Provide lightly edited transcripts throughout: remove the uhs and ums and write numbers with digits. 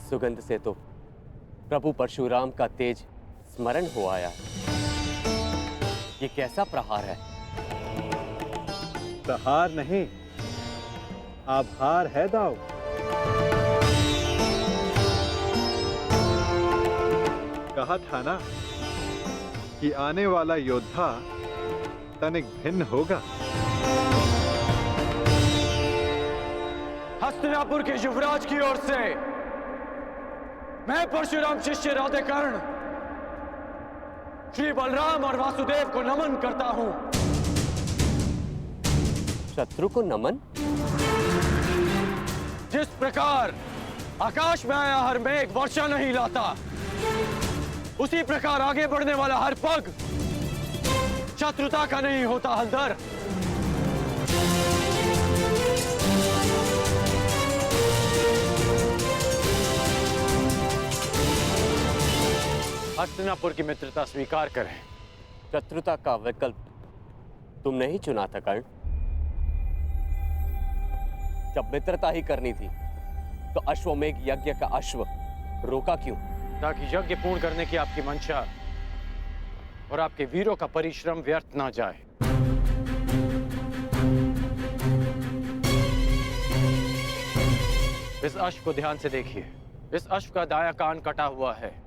सुगंध से तो प्रभु परशुराम का तेज स्मरण हो आया। ये कैसा प्रहार है? प्रहार नहीं, आभार है दाऊ। कहा था ना कि आने वाला योद्धा तनिक भिन्न होगा। हस्तिनापुर के युवराज की ओर से मैं परशुराम शिष्य राधेकर्ण श्री बलराम और वासुदेव को नमन करता हूं। शत्रु को नमन? जिस प्रकार आकाश में आया हर मेघ वर्षा नहीं लाता, उसी प्रकार आगे बढ़ने वाला हर पग शत्रुता का नहीं होता हलधर। हस्तिनापुर की मित्रता स्वीकार करें। शत्रुता का विकल्प तुमने ही चुना था कर्ण। जब मित्रता ही करनी थी तो अश्वमेघ यज्ञ का अश्व रोका क्यों? ताकि यज्ञ पूर्ण करने की आपकी मंशा और आपके वीरों का परिश्रम व्यर्थ ना जाए। इस अश्व को ध्यान से देखिए। इस अश्व का दायां कान कटा हुआ है।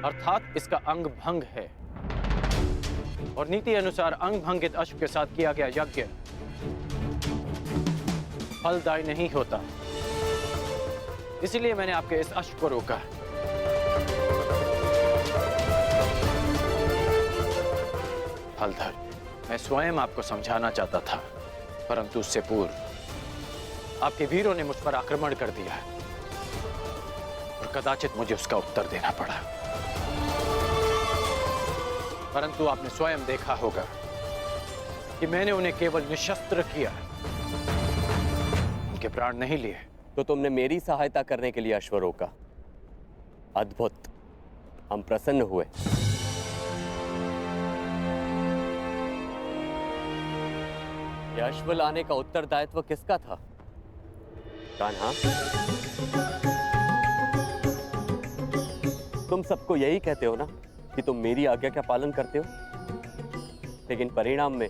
अर्थात इसका अंग भंग है और नीति अनुसार अंग भंगित अश्व के साथ किया गया यज्ञ फलदायी नहीं होता। इसलिए मैंने आपके इस अश्व को रोका। हलधर, मैं स्वयं आपको समझाना चाहता था, परंतु उससे पूर्व आपके वीरों ने मुझ पर आक्रमण कर दिया और कदाचित मुझे उसका उत्तर देना पड़ा। परंतु आपने स्वयं देखा होगा कि मैंने उन्हें केवल निशस्त्र किया, उनके प्राण नहीं लिए। तो तुमने मेरी सहायता करने के लिए अश्व रोका। अद्भुत, हम प्रसन्न हुए। यह अश्व लाने का उत्तरदायित्व किसका था? कान्हा, तुम सबको यही कहते हो ना कि तुम मेरी आज्ञा का पालन करते हो, लेकिन परिणाम में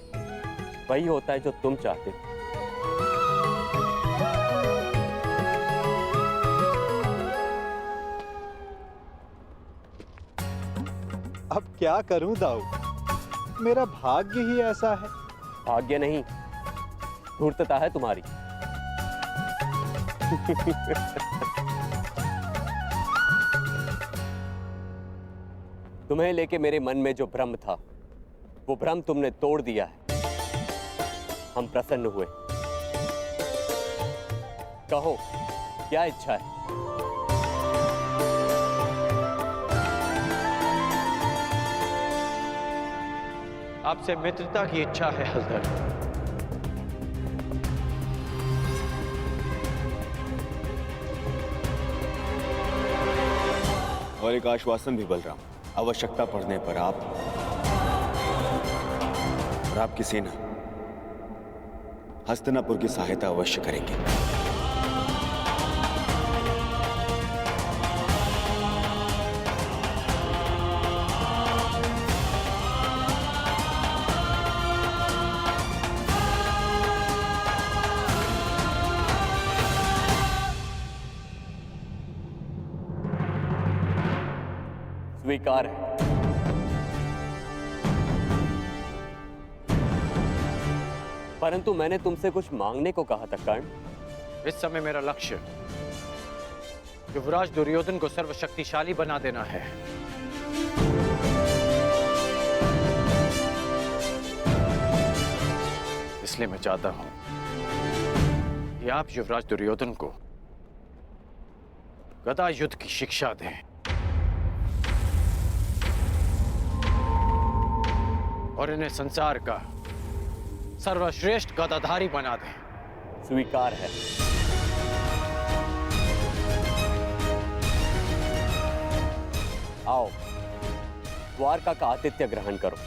वही होता है जो तुम चाहते हो। अब क्या करूं दाऊ, मेरा भाग्य ही ऐसा है। भाग्य नहीं, धूर्तता है तुम्हारी। तुम्हें लेके मेरे मन में जो भ्रम था, वो भ्रम तुमने तोड़ दिया है। हम प्रसन्न हुए। कहो, क्या इच्छा है? आपसे मित्रता की इच्छा है हलधर। और एक आश्वासन भी बलराम, आवश्यकता पड़ने पर आप और आपकी सेना हस्तिनापुर की सहायता अवश्य करेंगे। स्वीकार है। परंतु मैंने तुमसे कुछ मांगने को कहा था कर्ण। इस समय मेरा लक्ष्य युवराज दुर्योधन को सर्वशक्तिशाली बना देना है। इसलिए मैं चाहता हूं कि आप युवराज दुर्योधन को गदा युद्ध की शिक्षा दें और इन्हें संसार का सर्वश्रेष्ठ गदाधारी बना दें। स्वीकार है। आओ, द्वारका का आतिथ्य ग्रहण करो।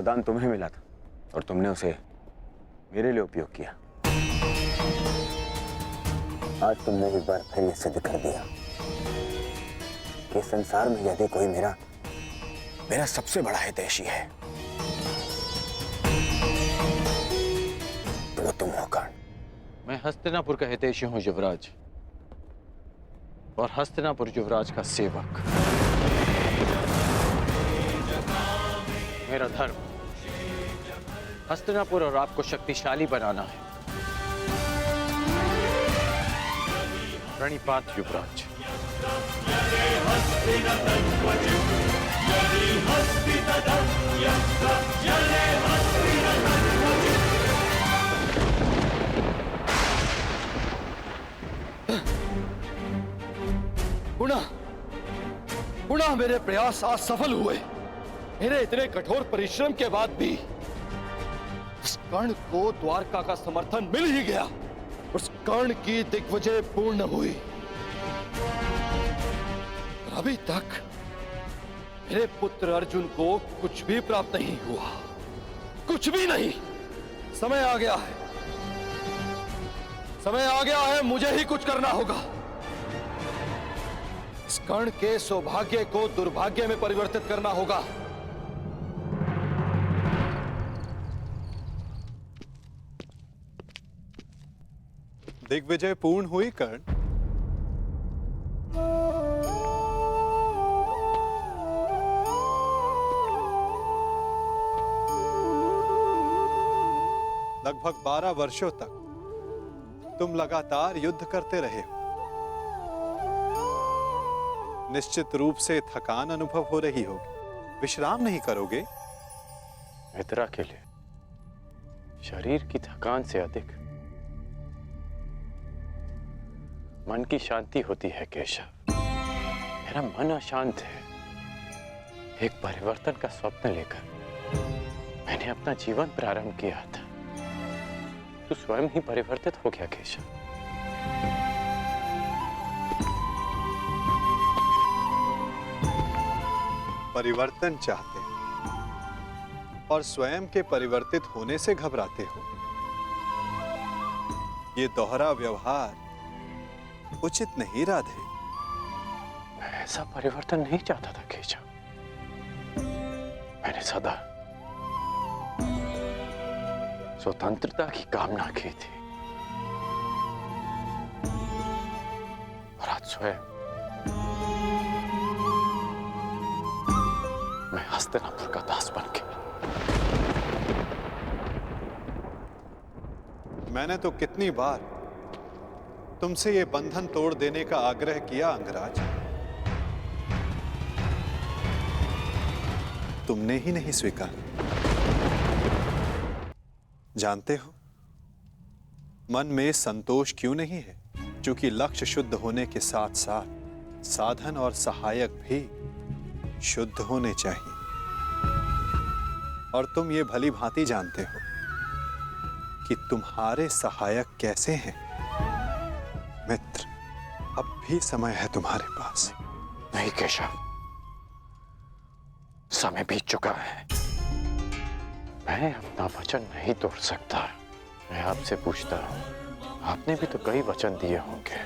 वरदान तुम्हें मिला था और तुमने उसे मेरे लिए उपयोग किया। आज तुमने एक बार फिर ये सिद्ध कर दिया कि संसार में यदि कोई मेरा सबसे बड़ा हितैषी है तो वो तुम हो कर्ण। मैं हस्तिनापुर का हितैषी हूं युवराज, और हस्तिनापुर युवराज का सेवक। मेरा धर्म हस्तिनापुर और आपको शक्तिशाली बनाना है। प्रणिपात युवराज। पुनः मेरे प्रयास आज सफल हुए। मेरे इतने कठोर परिश्रम के बाद भी उस कर्ण को द्वारका का समर्थन मिल ही गया। उस कर्ण की दिग्विजय पूर्ण हुई। और अभी तक मेरे पुत्र अर्जुन को कुछ भी प्राप्त नहीं हुआ, कुछ भी नहीं। समय आ गया है, समय आ गया है, मुझे ही कुछ करना होगा। इस कर्ण के सौभाग्य को दुर्भाग्य में परिवर्तित करना होगा। दिग्विजय पूर्ण हुई कर्ण। लगभग 12 वर्षों तक तुम लगातार युद्ध करते रहे हो। निश्चित रूप से थकान अनुभव हो रही होगी। विश्राम नहीं करोगे? मित्रा के लिए शरीर की थकान से अधिक मन की शांति होती है केशव। मेरा मन अशांत है। एक परिवर्तन का स्वप्न लेकर मैंने अपना जीवन प्रारंभ किया था। तू स्वयं ही परिवर्तित हो गया केशव। परिवर्तन चाहते हो और स्वयं के परिवर्तित होने से घबराते हो। ये दोहरा व्यवहार उचित नहीं राधे। मैं ऐसा परिवर्तन नहीं चाहता था केशव। मैंने सदा स्वतंत्रता की कामना की थी, और आज स्वयं मैं हस्तिनापुर का दास बन गया। मैंने तो कितनी बार तुमसे ये बंधन तोड़ देने का आग्रह किया अंगराज, तुमने ही नहीं स्वीकारा। जानते हो मन में संतोष क्यों नहीं है? क्योंकि लक्ष्य शुद्ध होने के साथ साथ साधन और सहायक भी शुद्ध होने चाहिए। और तुम ये भली भांति जानते हो कि तुम्हारे सहायक कैसे हैं। मित्र, अब भी समय है तुम्हारे पास। नहीं केशव, समय बीत चुका है। मैं अपना वचन नहीं तोड़ सकता। मैं आपसे पूछता हूं, आपने भी तो कई वचन दिए होंगे।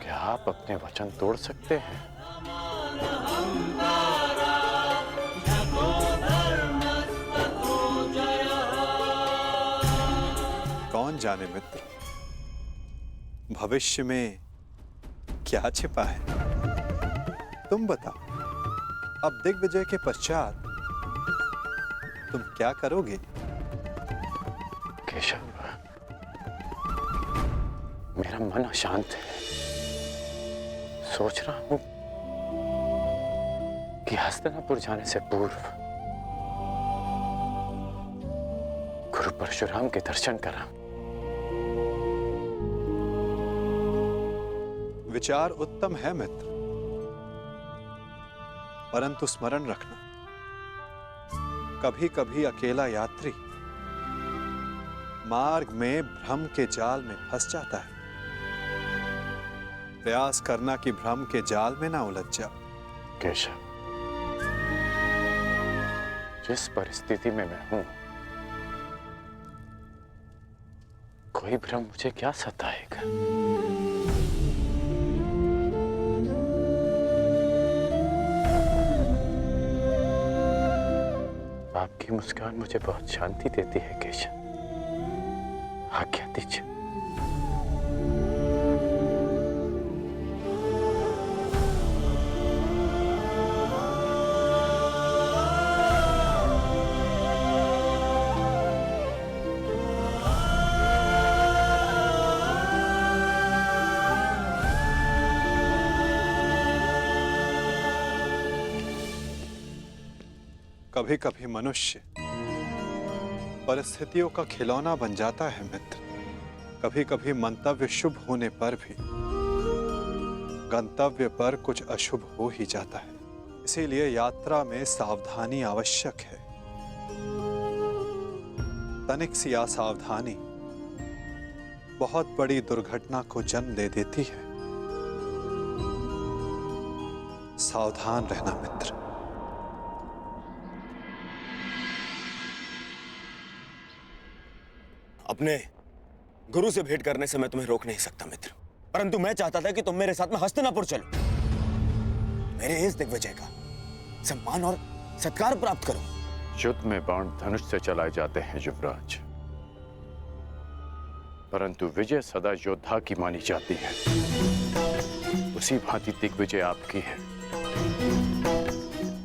क्या आप अपने वचन तोड़ सकते हैं? कौन जाने मित्र, भविष्य में क्या छिपा है। तुम बताओ, अब दिग्विजय के पश्चात तुम क्या करोगे? केशव, मेरा मन अशांत है। सोच रहा हूं कि हस्तिनापुर जाने से पूर्व गुरु परशुराम के दर्शन करा। विचार उत्तम है मित्र, परंतु स्मरण रखना, कभी कभी अकेला यात्री मार्ग में भ्रम के जाल में फंस जाता है। प्रयास करना कि भ्रम के जाल में ना उलझ जाओ। केशव, जिस परिस्थिति में मैं हूं, कोई भ्रम मुझे क्या सताएगा? आपकी मुस्कान मुझे बहुत शांति देती है केशव। आज्ञा दीजिए। कभी कभी मनुष्य परिस्थितियों का खिलौना बन जाता है मित्र। कभी कभी मंतव्य शुभ होने पर भी गंतव्य पर कुछ अशुभ हो ही जाता है। इसीलिए यात्रा में सावधानी आवश्यक है। तनिक सी असावधानी बहुत बड़ी दुर्घटना को जन्म दे देती है। सावधान रहना मित्र। अपने गुरु से भेंट करने से मैं तुम्हें रोक नहीं सकता मित्र, परंतु मैं चाहता था कि तुम मेरे साथ में हस्तिनापुर चलो, मेरे इस दिग्विजय का सम्मान और सत्कार प्राप्त करो। युद्ध में बाण धनुष से चलाए जाते हैं युवराज, परंतु विजय सदा योद्धा की मानी जाती है। उसी भांति दिग्विजय आपकी है।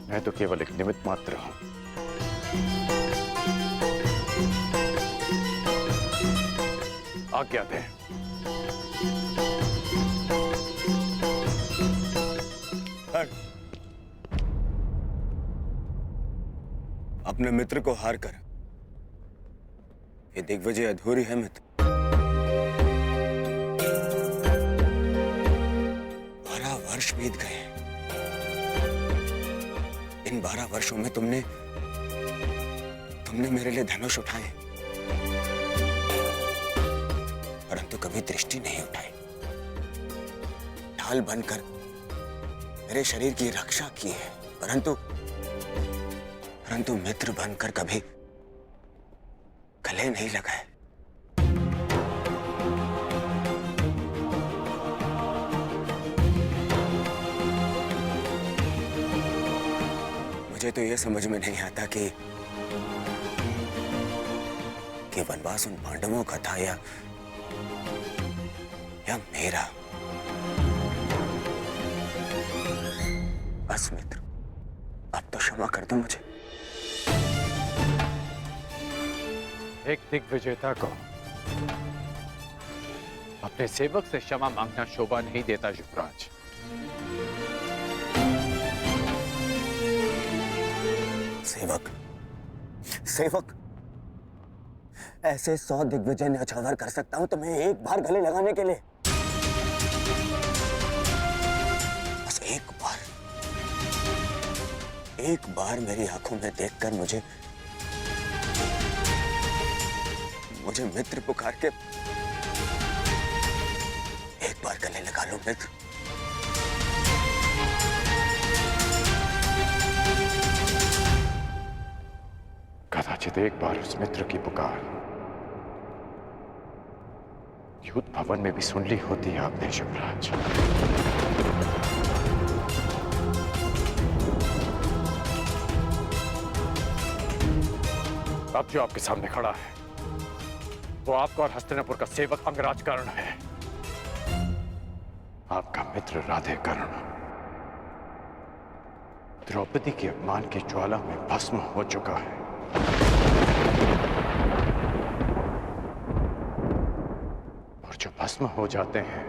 मैं तो केवल एक निमित्त मात्र हूं। आज्ञा दें। अपने मित्र को हार कर ये दिग्विजय अधूरी है मित्र। 12 वर्ष बीत गए। इन 12 वर्षों में तुमने मेरे लिए धनुष उठाए, परंतु कभी दृष्टि नहीं उठाई। ढाल बनकर मेरे शरीर की रक्षा की है, परंतु मित्र बनकर कभी गले नहीं लगाए। मुझे तो यह समझ में नहीं आता कि वनवास उन पांडवों का था या मेरा। बस मित्र, अब तो क्षमा कर दो मुझे। एक दिग्विजेता को अपने सेवक से क्षमा मांगना शोभा नहीं देता युवराज। सेवक ऐसे 100 दिग्विजय न्यौछावर कर सकता हूं तुम्हें एक बार गले लगाने के लिए। बस एक बार मेरी आंखों में देखकर मुझे मित्र पुकार के एक बार गले लगा लो मित्र। कदाचित एक बार उस मित्र की पुकार युद्ध भवन में भी सुन ली होती है आपने युवराज। अब जो आपके सामने खड़ा है वो आपका और हस्तिनापुर का सेवक अंगराज कर्ण है, आपका मित्र राधे कर्ण। द्रौपदी के अपमान की ज्वाला में भस्म हो चुका है। और जो भस्म हो जाते हैं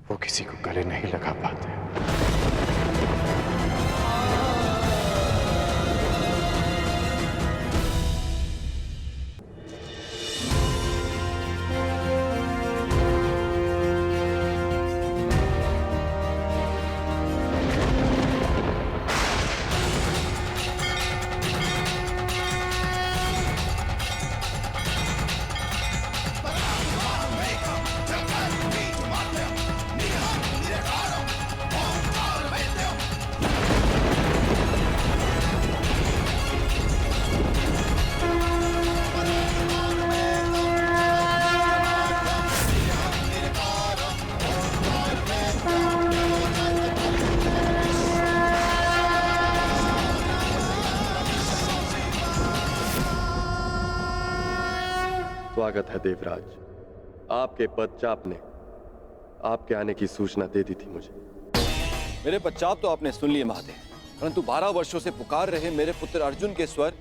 वो किसी को गले नहीं लगा पाते। स्वागत है देवराज। आपके पदचाप ने आपके आने की सूचना दे दी थी मुझे। मेरे पश्चात तो आपने सुन लिए महादेव, परंतु 12 वर्षों से पुकार रहे मेरे पुत्र अर्जुन के स्वर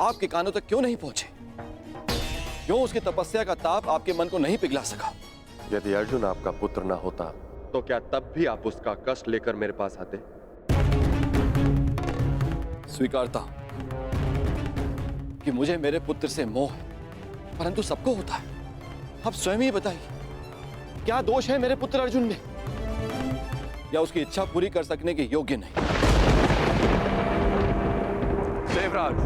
आपके कानों तक क्यों नहीं पहुंचे? क्यों उसकी तपस्या का ताप आपके मन को नहीं पिघला सका? यदि अर्जुन आपका पुत्र ना होता तो क्या तब भी आप उसका कष्ट लेकर मेरे पास आते? स्वीकारता हूं कि मुझे मेरे पुत्र से मोह है, परंतु सबको होता है। आप स्वयं ही बताइए, क्या दोष है मेरे पुत्र अर्जुन में, या उसकी इच्छा पूरी कर सकने के योग्य नहीं? देवराज,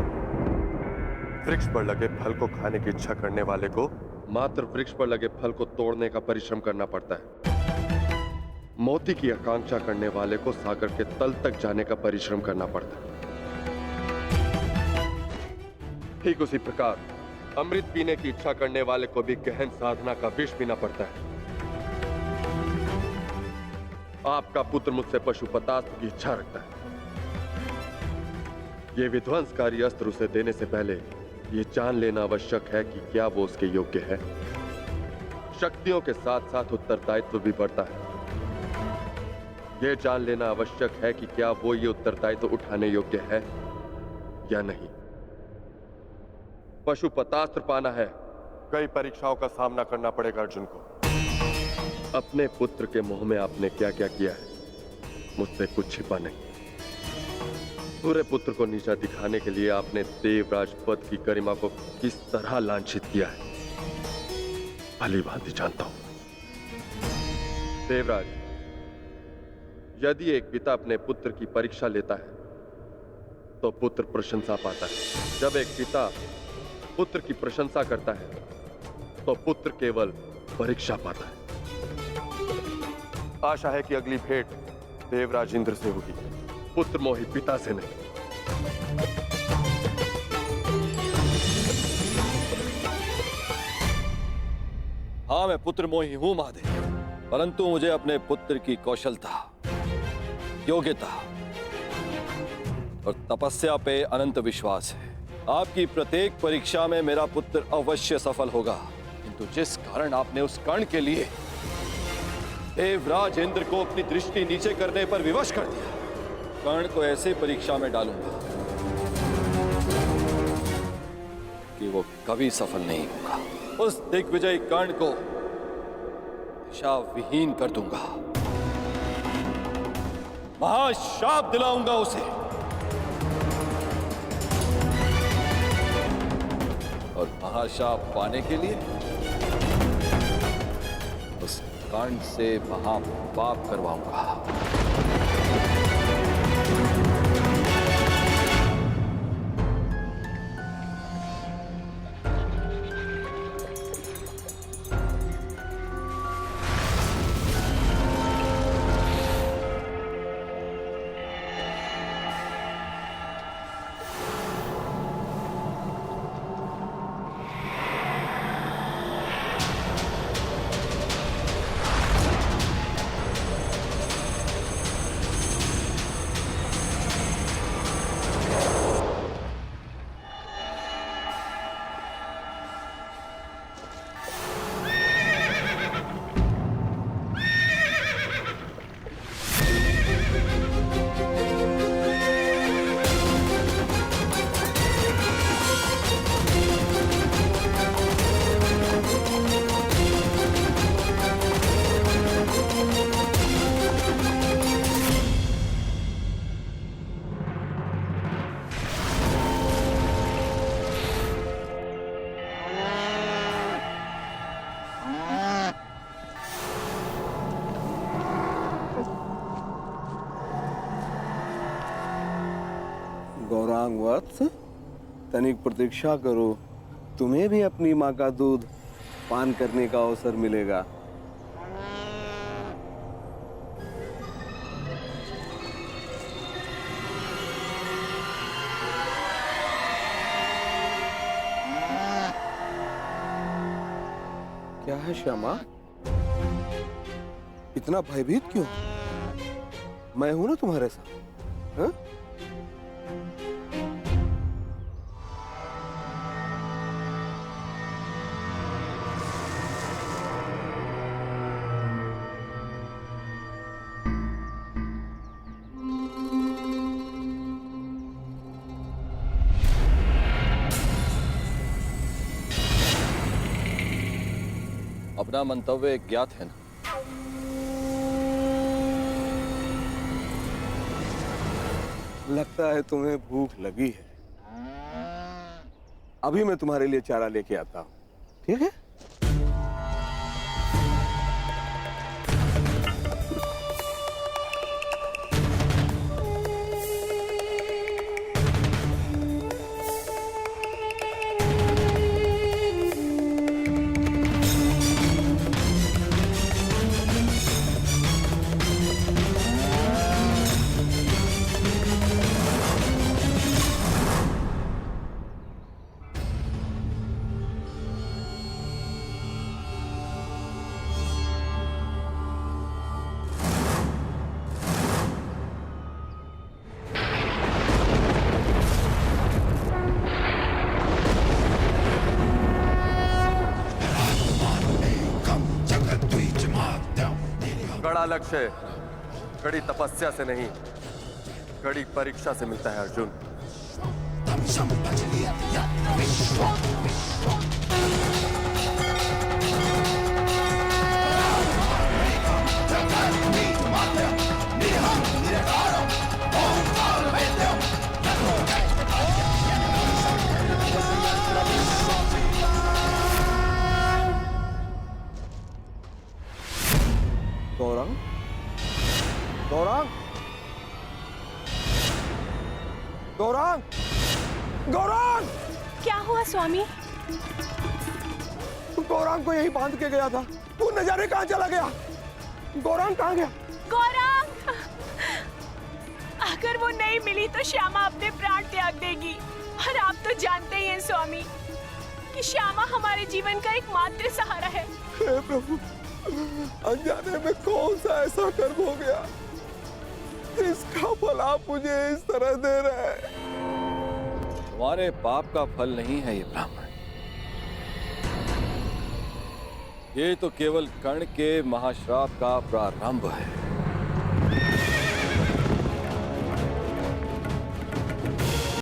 वृक्ष पर लगे फल को खाने की इच्छा करने वाले को मात्र वृक्ष पर लगे फल को तोड़ने का परिश्रम करना पड़ता है। मोती की आकांक्षा करने वाले को सागर के तल तक जाने का परिश्रम करना पड़ता है। ठीक उसी प्रकार अमृत पीने की इच्छा करने वाले को भी गहन साधना का विष पीना पड़ता है। आपका पुत्र मुझसे पशुपतास्त्र की इच्छा रखता है। ये विध्वंसकारी अस्त्र उसे देने से पहले ये जान लेना आवश्यक है कि क्या वो उसके योग्य है। शक्तियों के साथ साथ उत्तरदायित्व भी बढ़ता है। यह जान लेना आवश्यक है कि क्या वो ये उत्तरदायित्व उठाने योग्य है या नहीं। पशुपतास्त्र पाना है, कई परीक्षाओं का सामना करना पड़ेगा अर्जुन को। अपने पुत्र के मुंह में आपने क्या क्या किया है, मुझसे कुछ छिपा नहीं। पूरे पुत्र को नीचा दिखाने के लिए आपने देवराज पद की गरिमा को किस तरह लांछित किया है, भली भांति जानता हूं। देवराज, यदि एक पिता अपने पुत्र की परीक्षा लेता है तो पुत्र प्रशंसा पाता है। जब एक पिता पुत्र की प्रशंसा करता है तो पुत्र केवल परीक्षा पाता है। आशा है कि अगली भेंट देवराज इंद्र से होगी, पुत्र मोही पिता से नहीं। हाँ, मैं पुत्र मोही हूं महादेव, परंतु मुझे अपने पुत्र की कौशलता, योग्यता और तपस्या पे अनंत विश्वास है। आपकी प्रत्येक परीक्षा में मेरा पुत्र अवश्य सफल होगा, किंतु जिस कारण आपने उस कर्ण के लिए देवराज इंद्र को अपनी दृष्टि नीचे करने पर विवश कर दिया, कर्ण को ऐसे परीक्षा में डालूंगा कि वो कभी सफल नहीं होगा। उस दिग्विजय कर्ण को दिशा विहीन कर दूंगा, महाशाप दिलाऊंगा उसे, और महाशाप पाने के लिए उस कर्ण से महापाप करवाऊंगा। गौरांग वत्स, तनिक प्रतीक्षा करो, तुम्हें भी अपनी माँ का दूध पान करने का अवसर मिलेगा। क्या है श्यामा, इतना भयभीत क्यों? मैं हूं ना तुम्हारे साथ। हाँ? अपना मंतव्य ज्ञात है ना? लगता है तुम्हें भूख लगी है। अभी मैं तुम्हारे लिए चारा लेके आता हूं, ठीक है? कड़ा लक्ष्य कड़ी तपस्या से नहीं, कड़ी परीक्षा से मिलता है अर्जुन। गौरांग, गौरांग, गौरांग, गौरांग! क्या हुआ स्वामी? गौरांग को यही बांध के गया था, वो न जाने कहां चला गया। गौरांग कहां गया? गौरांग! अगर वो नहीं मिली तो श्यामा अपने प्राण त्याग देगी। और आप तो जानते ही हैं स्वामी कि श्यामा हमारे जीवन का एकमात्र सहारा है। हे प्रभु, अनजाने में कौन सा ऐसा कर्म हो गया जिसका फल आप मुझे इस तरह दे रहे हैं? तुम्हारे पाप का फल नहीं है ये ब्राह्मण, ये तो केवल कर्ण के महाश्राप का प्रारंभ है।